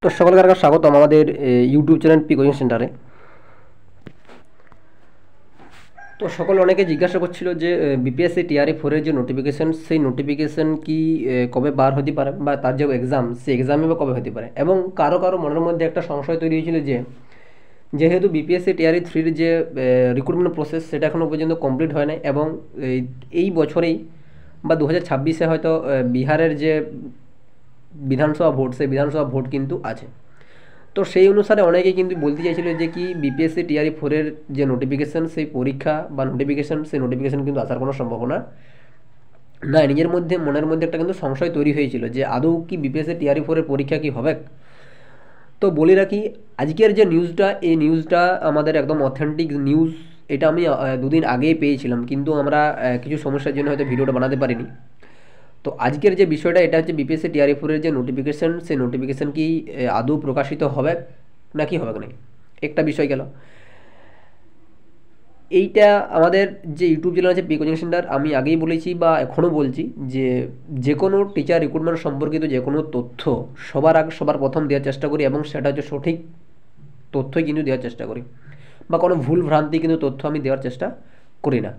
তো সকলকে আরেকবার স্বাগতম আমাদের ইউটিউব চ্যানেল পি কোচিং সেন্টারে। তো সকল অনেকে জিজ্ঞাসা করছিল যে বিপিএসসি টিআরই ফোরের যে নোটিফিকেশান, সেই নোটিফিকেশান কি কবে বার হতে পারে, বা তার যে এক্সাম, সেই এক্সামে বা কবে হতে পারে। এবং কারো কারো মনের মধ্যে একটা সংশয় তৈরি হয়েছিল যে যেহেতু বিপিএসসি টিআরই থ্রির যে রিক্রুটমেন্ট প্রসেস সেটা এখনও পর্যন্ত কমপ্লিট হয় না, এবং এই বছরেই বা 2026-এ হয়তো বিহারের যে বিধানসভা ভোট, সেই বিধানসভা ভোট কিন্তু আছে। তো সেই অনুসারে অনেকেই কিন্তু বলতে চাইছিল যে কি বিপিএসসি টিআরই ফোরের যে নোটিফিকেশান, সেই পরীক্ষা বা নোটিফিকেশান, সেই নোটিফিকেশান কিন্তু আসার কোনো সম্ভাবনা নাই। নিজের মধ্যে মনের মধ্যে একটা কিন্তু সংশয় তৈরি হয়েছিল যে আদৌ কি বিপিএসসি টিআরই ফোরের পরীক্ষা কি হবে। তো বলে রাখি, আজকের যে নিউজটা, এই নিউজটা আমাদের একদম অথেন্টিক নিউজ। এটা আমি দুদিন আগেই পেয়েছিলাম, কিন্তু আমরা কিছু সমস্যার জন্য হয়তো ভিডিওটা বানাতে পারিনি। তো আজকের যে বিষয়টা, এটা হচ্ছে বিপিএসসি টিআরই ফোরের যে নোটিফিকেশান, সেই নোটিফিকেশান কি আদৌ প্রকাশিত হবে নাকি হবে না, একটা বিষয় গেল। এইটা আমাদের যে ইউটিউব চ্যানেল আছে পি কোচিং সেন্টার, আমি আগেই বলেছি বা এখনও বলছি যে যে কোনো টিচার রিক্রুটমেন্ট সম্পর্কিত যে কোনো তথ্য সবার আগে সবার প্রথম দেওয়ার চেষ্টা করি, এবং সেটা হচ্ছে সঠিক তথ্যই কিন্তু দেওয়ার চেষ্টা করি, বা কোনো ভুল ভ্রান্তি কিন্তু তথ্য আমি দেওয়ার চেষ্টা করি না।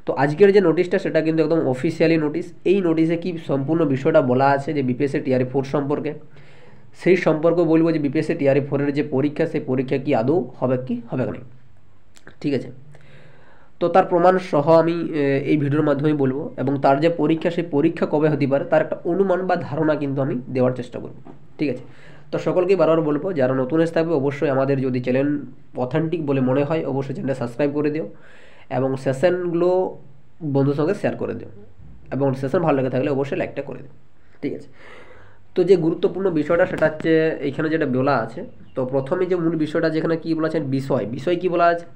তো আজকের যে নোটিশটা, সেটা কিন্তু একদম অফিসিয়ালি নোটিশ। এই নোটিশে কি সম্পূর্ণ বিষয়টা বলা আছে যে বিপিএসসি টিআরই ফোর সম্পর্কে, সেই সম্পর্কে বলবো যে বিপিএসসি টিআরই ফোরের যে পরীক্ষা, সেই পরীক্ষা কি আদৌ হবে কি হবে না, ঠিক আছে। তো তার প্রমাণ সহ আমি এই ভিডিওর মাধ্যমে বলবো, এবং তার যে পরীক্ষা, সেই পরীক্ষা কবে হতে পারে তার একটা অনুমান বা ধারণা কিন্তু আমি দেওয়ার চেষ্টা করব, ঠিক আছে। তো সকলকেই বারবার বলবো, যারা নতুন এসে থাকবে অবশ্যই আমাদের যদি চ্যানেল অথেন্টিক বলে মনে হয় অবশ্যই চ্যানেলটা সাবস্ক্রাইব করে দিও, এবং সেশনগুলো বন্ধুর সঙ্গে শেয়ার করে দিও, এবং সেশন ভালো লেগে থাকলে অবশ্যই লাইকটা করে দিও, ঠিক আছে। তো যে গুরুত্বপূর্ণ বিষয়টা, সেটা হচ্ছে এইখানে যেটা বলা আছে। তো প্রথমে যে মূল বিষয়টা, যেখানে কী বলা আছে, বিষয় কী বলা আছে,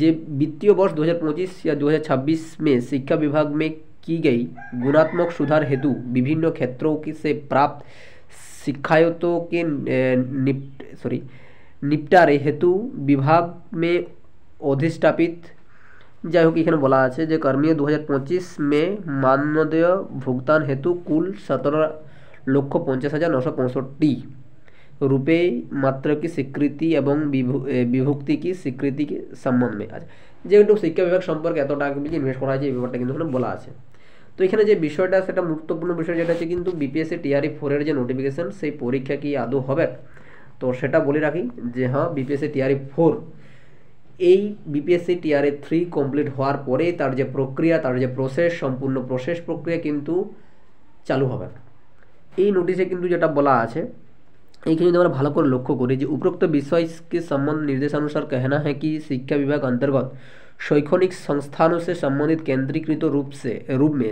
যে वित्तीय वर्ष 2025 या 2026 में शिक्षा विभाग में की गई गुणात्मक सुधार हेतु विभिन्न क्षेत्रों की से प्राप्त शिक्षायतों के निपटारे हेतु विभाग में अधिष्ठापित, যাই হোক এখানে বলা আছে যে কর্মীয় 2025 में मानदेय भुगतान हेतु कुल 17,50,965 रुपये मात्र की स्वीकृति एवं विभुक्ति की स्वीकृति के संबंध में আছে, যেহেতু শিক্ষা বিভাগ সম্পর্কে এত টাকা বেশি ইনভেস্ট করা হয়েছে, এই ব্যাপারটা কিন্তু এখানে বলা আছে। তো এখানে যে বিষয়টা, সেটা গুরুত্বপূর্ণ বিষয়, যেটা হচ্ছে কিন্তু বিপিএসসি টিআরই ফোরের যে নোটিফিকেশান, সেই পরীক্ষা কি আদৌ হবে। তো সেটা বলে রাখি যে হ্যাঁ, বিপিএসসি টিআরই ফোর, এই বিপিএসসি টিআরই থ্রি কমপ্লিট হওয়ার পরে তার যে প্রক্রিয়া, তার যে প্রসেস, সম্পূর্ণ প্রসেস প্রক্রিয়া কিন্তু চালু হবে। এই নোটিশে কিন্তু যেটা বলা আছে, এইখানে যদি আমরা ভালো করে লক্ষ্য করি যে उपरोक्त विषय के संबंध निर्देशानुसार कहना है कि शिक्षा विभाग अंतर्गत शैक्षणिक संस्थानों से संबंधित केंद्रीकृत रूप में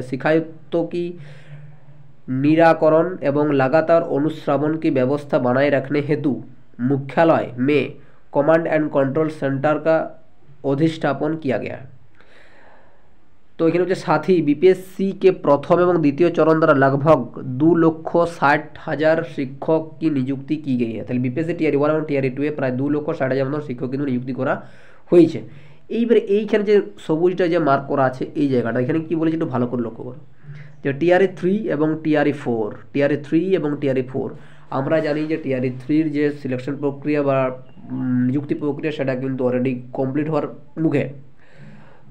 शिकायतों की निराकरण एवं लगातार अनुश्रवण की व्यवस्था बनाए रखने हेतु मुख्यालय में कमांड एंड कंट्रोल सेंटर का अधिष्ठापन किया गया है। तो এখানে হচ্ছে সাথী বিপিএসসি के प्रथम एवं द्वितीय चरण द्वारा लगभग 2,60,000 শিক্ষক की নিযুক্তি की गई है। তাহলে বিপিএসসি টিআরই ওয়ান এবং টিআরই টু এ প্রায় 2,60,000 মতো শিক্ষক কিন্তু নিযুক্তি করা হয়েছে। এইবারে এইখানে যে সবুজটা যে মার্ক করা আছে, এই জায়গাটা এখানে কি বলেছে একটু ভালো করে লক্ষ্য করো, যে টিআরই থ্রি এবং টিআরই ফোর, টিআরই থ্রি এবং টিআরই ফোর, আমরা জানি যে টিআরই থ্রির যে সিলেকশন প্রক্রিয়া বা নিযুক্তি প্রক্রিয়া, সেটা কিন্তু অলরেডি কমপ্লিট হওয়ার মুখে।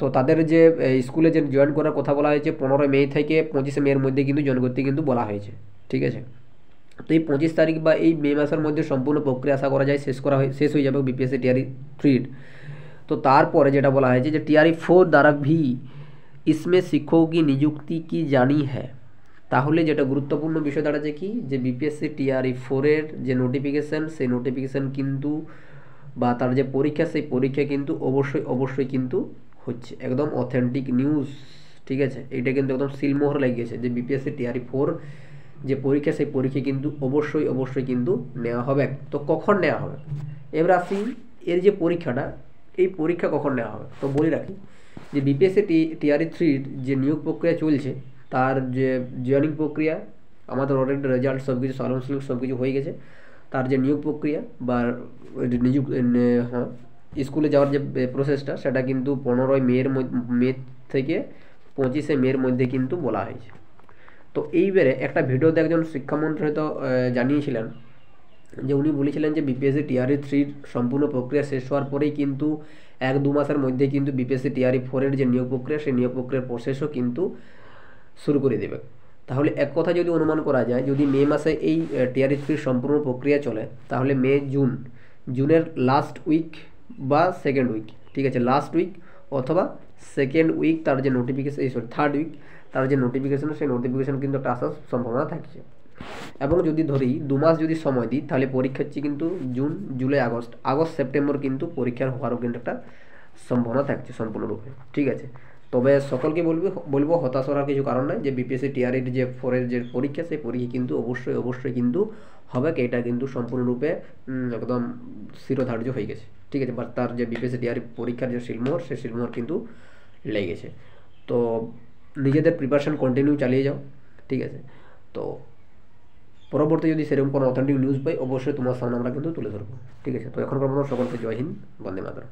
তো তাদের যে স্কুলে যে জয়েন করার কথা বলা হয়েছে 15 মে থেকে 25 মের মধ্যে কিন্তু জয়েন করতে কিন্তু বলা হয়েছে, ঠিক আছে। তো এই 25 তারিখ বা এই মে মাসের মধ্যে সম্পূর্ণ প্রক্রিয়া আশা করা যায় শেষ হয়ে যাবে বিপিএসসি টিআরই থ্রির। তো তারপরে যেটা বলা হয়েছে যে টিআরই ফোর দ্বারা ভি ইসমে শিক্ষক কি নিযুক্তি কি জানি হ্যাঁ। তাহলে যেটা গুরুত্বপূর্ণ বিষয় দাঁড়াচ্ছে কি, যে বিপিএসসি টিআরই ফোরের যে নোটিফিকেশান, সেই নোটিফিকেশান কিন্তু বা তার যে পরীক্ষা, সেই পরীক্ষা কিন্তু অবশ্যই কিন্তু হচ্ছে, একদম অথেন্টিক নিউজ, ঠিক আছে। এটা কিন্তু একদম সিলমোহর লাগিয়েছে যে বিপিএসসি টিআরই ফোর যে পরীক্ষা, সেই পরীক্ষা কিন্তু অবশ্যই কিন্তু নেওয়া হবে। তো কখন নেওয়া হবে, এবার আসি এর যে পরীক্ষাটা, এই পরীক্ষা কখন নেওয়া হবে। তো বলে রাখি যে বিপিএসসি টিআরই থ্রির যে নিয়োগ প্রক্রিয়া চলছে, তার যে জয়েনিং প্রক্রিয়া আমাদের অলরেডি রেজাল্ট সব কিছু সব কিছু হয়ে গেছে। তার যে নিয়োগ প্রক্রিয়া বা হ্যাঁ স্কুলে যাওয়ার যে প্রসেসটা, সেটা কিন্তু 15 মে থেকে 25 মের মধ্যে কিন্তু বলা হয়েছে। তো এইবারে একটা ভিডিওতে একজন শিক্ষামন্ত্রী হয়তো জানিয়েছিলেন যে উনি বলেছিলেন যে বিপিএসসি টিআরই 3 সম্পূর্ণ প্রক্রিয়া শেষ হওয়ার পরেই কিন্তু 1-2 মাসের মধ্যে কিন্তু বিপিএসসি টিআরই 4-এর যে নিয়োগ প্রক্রিয়া সেই নিয়োগ প্রক্রিয়ার প্রসেসও কিন্তু শুরু করে দেবে। তাহলে এক কথা যদি অনুমান করা যায়, যদি মে মাসে এই টিআরই 3 সম্পূর্ণ প্রক্রিয়া চলে, তাহলে মে জুনের লাস্ট উইক বা সেকেন্ড উইক, ঠিক আছে, লাস্ট উইক অথবা সেকেন্ড উইক তার যে নোটিফিকেশন, থার্ড উইক তার যে নোটিফিকেশন, সেই নোটিফিকেশন কিন্তু একটা আসার সম্ভাবনা থাকছে। এবং যদি ধরি 2 মাস যদি সময় দিই, তাহলে পরীক্ষা হচ্ছে কিন্তু জুন, জুলাই, আগস্ট সেপ্টেম্বর কিন্তু পরীক্ষার হওয়ারও কিন্তু একটা সম্ভাবনা থাকছে সম্পূর্ণরূপে, ঠিক আছে। তবে সকলকে বলবো হতাশ হওয়ার কিছু কারণ নাই, যে বিপিএসসি টিআরইর যে 4-এর যে পরীক্ষা, সেই পরীক্ষা কিন্তু অবশ্যই কিন্তু হবে, এটা কিন্তু সম্পূর্ণরূপে একদম শিরোধার্য হয়ে গেছে, ঠিক আছে। বাট তার যে বিপিএসসি টিআরই পরীক্ষার যে সিলমোহর, সেই সিলমোহর কিন্তু লেগেছে। তো নিজেদের প্রিপারেশন কন্টিনিউ চালিয়ে যাও, ঠিক আছে। তো পরবর্তী যদি সেরকম কোনো অথেন্টিক নিউজ পাই, অবশ্যই তোমার সামনে আমরা কিন্তু তুলে ধরবো, ঠিক আছে। তো এখনকার মতো সকলকে জয় হিন্দ, বন্দে মাতরম।